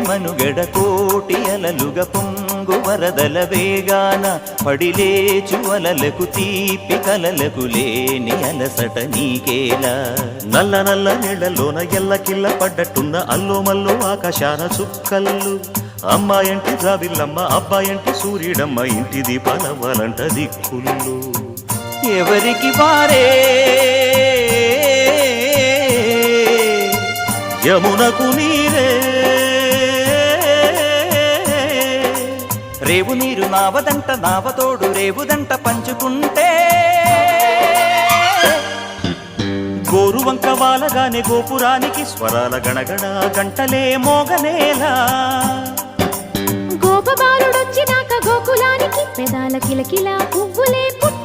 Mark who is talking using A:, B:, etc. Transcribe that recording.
A: మనుగడ కోటి అలలుగ పొంగు వరదల వేగాన పడిలేచు అలలకు తీపి కలలకు లేని అలసట నీకేలా
B: నల్ల నల్ల నీళ్లలోన ఎల్లకిల్ల పడ్డట్టున్న అల్లో మల్లో ఆకాశాన చుక్కల్లు అమ్మాయంటి జాబిల్లమ్మ అబ్బాయంటి సూర్యుడమ్మ ఇంటి దీపాలవ్వాలంట దిక్కుళ్ళు
A: ఎవరికి వారే
B: యమునకు నీరే
A: రేవు నీరు నావదంట నావతోడు రేవుదంట పంచుకుంటే
B: గోరువంక వాలగానే గోపురానికి స్వరాల గణగణ గంటలే మోగనేలా
C: గోపబాలుడొచ్చినాక గోకులానికి పెదాల కిలకిలా పువ్వులే పుట్ట